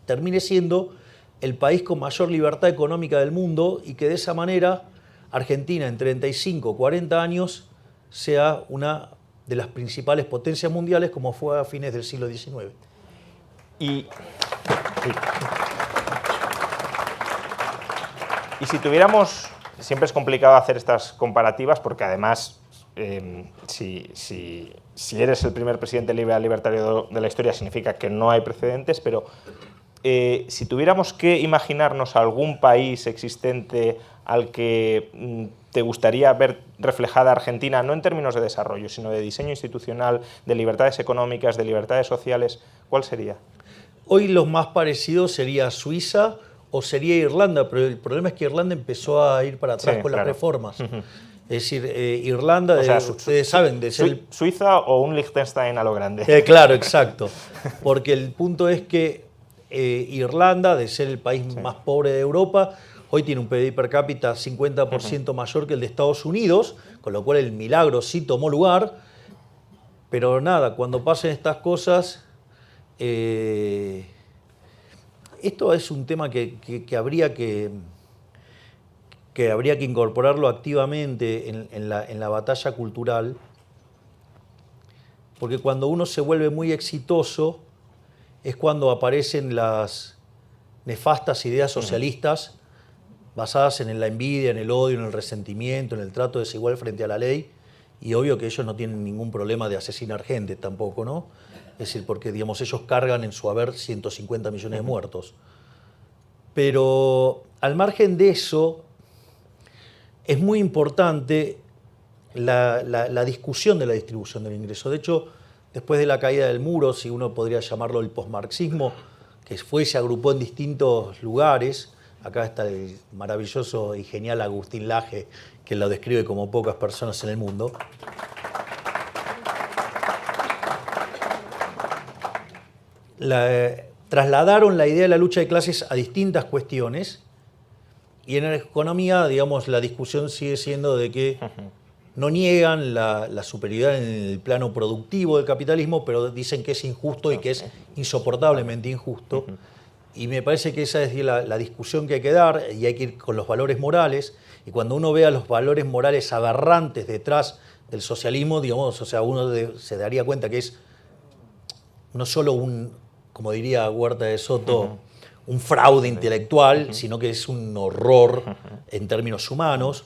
termine siendo el país con mayor libertad económica del mundo, y que de esa manera Argentina en 35, 40 años sea una de las principales potencias mundiales, como fue a fines del siglo XIX. Y si tuviéramos, siempre es complicado hacer estas comparativas, porque además, si eres el primer presidente liberal libertario de la historia, significa que no hay precedentes, pero si tuviéramos que imaginarnos algún país existente al que te gustaría ver reflejada Argentina, no en términos de desarrollo, sino de diseño institucional, de libertades económicas, de libertades sociales, ¿cuál sería? Hoy los más parecidos sería Suiza o sería Irlanda, pero el problema es que Irlanda empezó a ir para atrás con las reformas. Es decir, Irlanda, o sea, ustedes saben, de ser... ¿Suiza o un Liechtenstein a lo grande? Claro, exacto. Porque el punto es que Irlanda, de ser el país más pobre de Europa, hoy tiene un PIB per cápita 50% mayor que el de Estados Unidos, con lo cual el milagro sí tomó lugar. Pero nada, cuando pasen estas cosas... esto es un tema que habría que incorporarlo activamente en la batalla cultural, porque cuando uno se vuelve muy exitoso es cuando aparecen las nefastas ideas socialistas basadas en la envidia, en el odio, en el resentimiento, en el trato desigual frente a la ley, y obvio que ellos no tienen ningún problema de asesinar gente tampoco, ¿no? Es decir, porque digamos, ellos cargan en su haber 150 millones de muertos. Pero al margen de eso, es muy importante la discusión de la distribución del ingreso. De hecho, después de la caída del muro, si uno podría llamarlo el posmarxismo, que se agrupó en distintos lugares, acá está el maravilloso y genial Agustín Laje, que lo describe como pocas personas en el mundo. Trasladaron la idea de la lucha de clases a distintas cuestiones, y en la economía, digamos, la discusión sigue siendo de que no niegan la superioridad en el plano productivo del capitalismo, pero dicen que es injusto y que es insoportablemente injusto. Y me parece que esa es la discusión que hay que dar, y hay que ir con los valores morales. Y cuando uno vea los valores morales aberrantes detrás del socialismo, digamos, o sea, se daría cuenta que es no solo como diría Huerta de Soto, un fraude intelectual, sino que es un horror en términos humanos.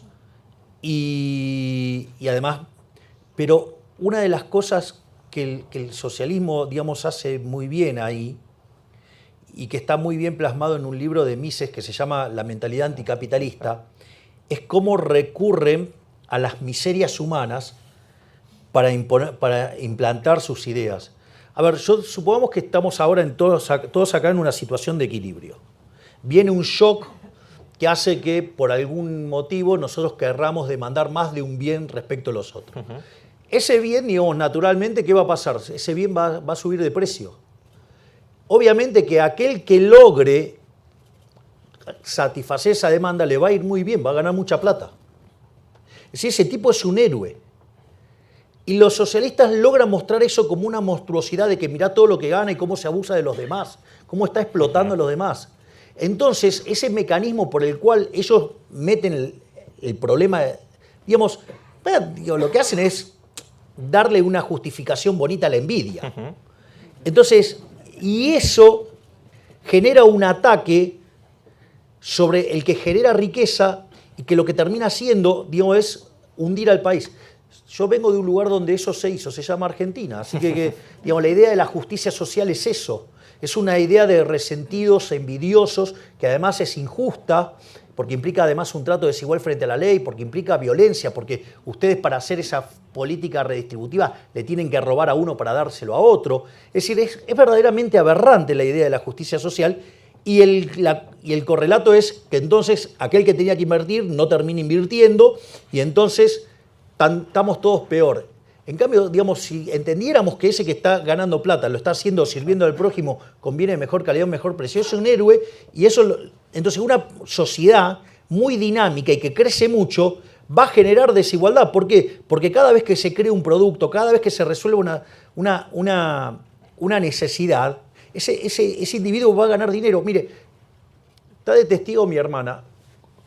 Y además, pero una de las cosas que el socialismo, digamos, hace muy bien ahí, y que está muy bien plasmado en un libro de Mises que se llama La mentalidad anticapitalista, es cómo recurren a las miserias humanas para implantar sus ideas. A ver, supongamos que estamos ahora todos acá en una situación de equilibrio. Viene un shock que hace que por algún motivo nosotros querramos demandar más de un bien respecto a los otros. Ese bien, digamos, naturalmente, ¿qué va a pasar? Ese bien va a subir de precio. Obviamente que aquel que logre satisfacer esa demanda le va a ir muy bien, va a ganar mucha plata. Es decir, ese tipo es un héroe. Y los socialistas logran mostrar eso como una monstruosidad de que mirá todo lo que gana y cómo se abusa de los demás, cómo está explotando a los demás. Entonces, ese mecanismo por el cual ellos meten el problema, digamos, lo que hacen es darle una justificación bonita a la envidia. Entonces, y eso genera un ataque sobre el que genera riqueza y que lo que termina haciendo, digamos, es hundir al país. Yo vengo de un lugar donde eso se hizo, se llama Argentina, así que digamos, la idea de la justicia social es eso, es una idea de resentidos, envidiosos, que además es injusta, porque implica además un trato desigual frente a la ley, porque implica violencia, porque ustedes para hacer esa política redistributiva le tienen que robar a uno para dárselo a otro. Es decir, es verdaderamente aberrante la idea de la justicia social, y el correlato es que entonces aquel que tenía que invertir no termina invirtiendo, y entonces estamos todos peor. En cambio, digamos, si entendiéramos que ese que está ganando plata lo está haciendo sirviendo al prójimo con bienes de mejor calidad, mejor precio, es un héroe, y eso, entonces una sociedad muy dinámica y que crece mucho va a generar desigualdad. ¿Por qué? Porque cada vez que se crea un producto, cada vez que se resuelve una necesidad, ese individuo va a ganar dinero. Mire, está de testigo mi hermana.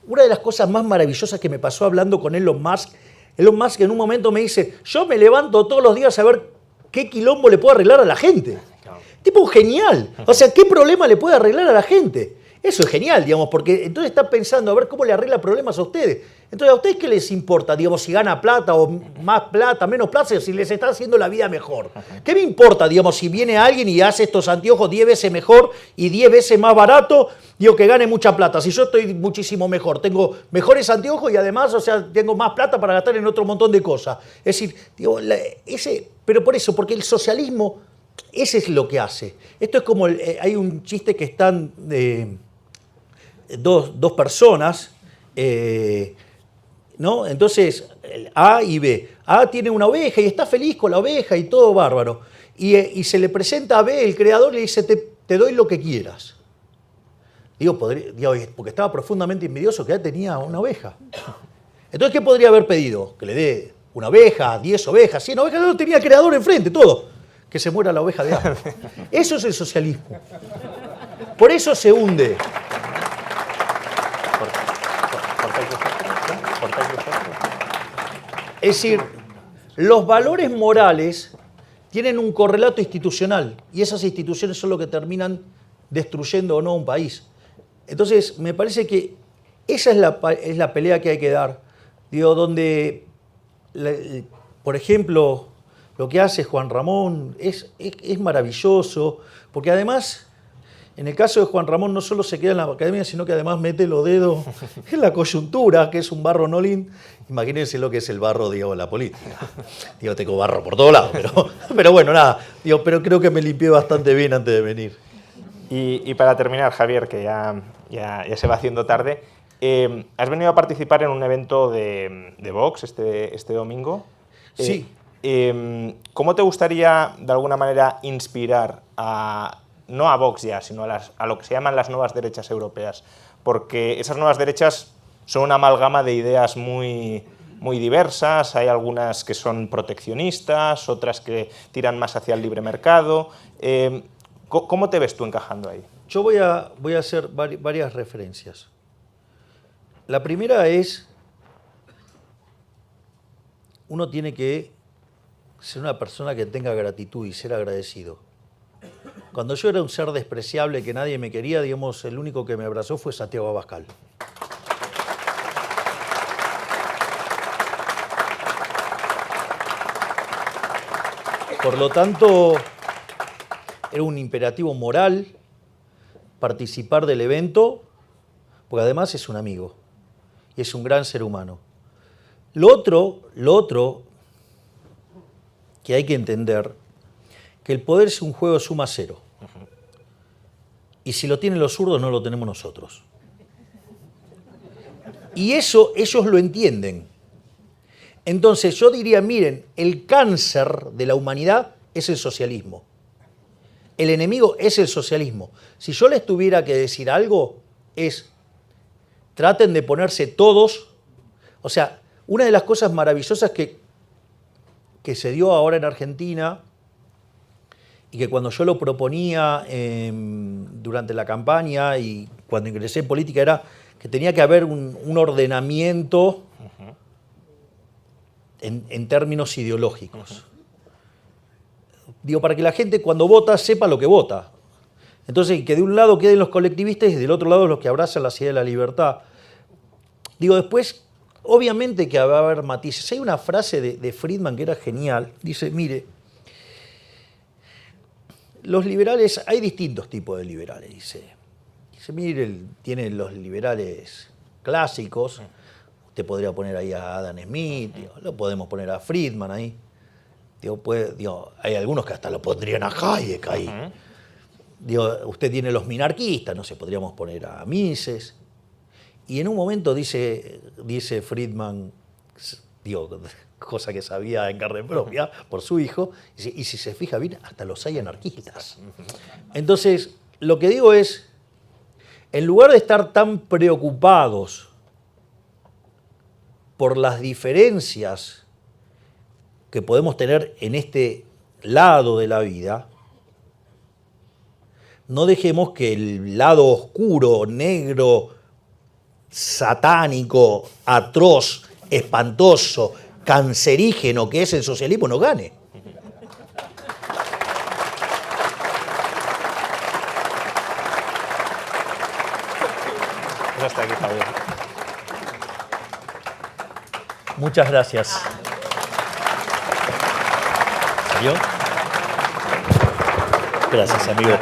Una de las cosas más maravillosas que me pasó hablando con Elon Musk en un momento me dice, yo me levanto todos los días a ver qué quilombo le puedo arreglar a la gente. Claro. Tipo genial. O sea, ¿qué problema le puede arreglar a la gente? Eso es genial, digamos, porque entonces está pensando a ver cómo le arregla problemas a ustedes. Entonces, ¿a ustedes qué les importa? Digamos, si gana plata o más plata, menos plata, si les está haciendo la vida mejor. ¿Qué me importa, digamos, si viene alguien y hace estos anteojos 10 veces mejor y 10 veces más barato, digo, que gane mucha plata? Si yo estoy muchísimo mejor, tengo mejores anteojos y además, o sea, tengo más plata para gastar en otro montón de cosas. Es decir, digo, pero por eso, porque el socialismo, ese es lo que hace. Esto es como, hay un chiste que están dos personas, ¿no? Entonces, A y B. A tiene una oveja y está feliz con la oveja y todo bárbaro. Y se le presenta a B, el creador, y le dice, te doy lo que quieras. Digo, porque estaba profundamente envidioso que ya tenía una oveja. Entonces, ¿qué podría haber pedido? Que le dé una oveja, 10 ovejas, 100 ovejas, no tenía el creador enfrente, todo. Que se muera la oveja de hambre. Eso es el socialismo. Por eso se hunde. Es decir, los valores morales tienen un correlato institucional y esas instituciones son lo que terminan destruyendo o no un país. Entonces, me parece que esa es la pelea que hay que dar. Digo, donde, por ejemplo, lo que hace Juan Ramón es maravilloso, porque además, en el caso de Juan Ramón, no solo se queda en la academia, sino que además mete los dedos en la coyuntura, que es un barro Nolin. Imagínense lo que es el barro, digo, en la política. Digo, tengo barro por todos lados, pero bueno, nada. Digo, pero creo que me limpié bastante bien antes de venir. Y para terminar, Javier, que ya se va haciendo tarde, has venido a participar en un evento de Vox este domingo. Sí. ¿Cómo te gustaría, de alguna manera, inspirar no a Vox ya, sino a lo que se llaman las nuevas derechas europeas? Porque esas nuevas derechas son una amalgama de ideas muy diversas. Hay algunas que son proteccionistas, otras que tiran más hacia el libre mercado. ¿Cómo te ves tú encajando ahí? Yo voy a hacer varias referencias. La primera es, uno tiene que ser una persona que tenga gratitud y ser agradecido. Cuando yo era un ser despreciable que nadie me quería, digamos, el único que me abrazó fue Santiago Abascal. Por lo tanto, era un imperativo moral participar del evento, porque además es un amigo y es un gran ser humano. Lo otro que hay que entender, que el poder es un juego de suma cero. Y si lo tienen los zurdos, no lo tenemos nosotros. Y eso ellos lo entienden. Entonces yo diría, miren, el cáncer de la humanidad es el socialismo. El enemigo es el socialismo. Si yo les tuviera que decir algo, es traten de ponerse todos. O sea, una de las cosas maravillosas que se dio ahora en Argentina y que cuando yo lo proponía durante la campaña y cuando ingresé en política era que tenía que haber un ordenamiento en términos ideológicos. Digo, para que la gente cuando vota sepa lo que vota. Entonces, que de un lado queden los colectivistas y del otro lado los que abrazan la idea de la libertad. Digo, después, obviamente que va a haber matices. Hay una frase de Friedman que era genial. Dice, mire, los liberales, hay distintos tipos de liberales, dice, mire, tienen los liberales clásicos, usted podría poner ahí a Adam Smith, lo podemos poner a Friedman ahí, hay algunos que hasta lo pondrían a Hayek ahí. Usted tiene los minarquistas, no sé, podríamos poner a Mises. Y en un momento dice Friedman, cosa que sabía en carne propia por su hijo, y si se fija bien, hasta los hay anarquistas. Entonces, lo que digo es, en lugar de estar tan preocupados por las diferencias que podemos tener en este lado de la vida, no dejemos que el lado oscuro, negro, satánico, atroz, espantoso, cancerígeno que es el socialismo no gane. Pues hasta aquí, Javier. Muchas gracias. ¿Salió? Gracias, amigo.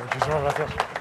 Muchísimas gracias.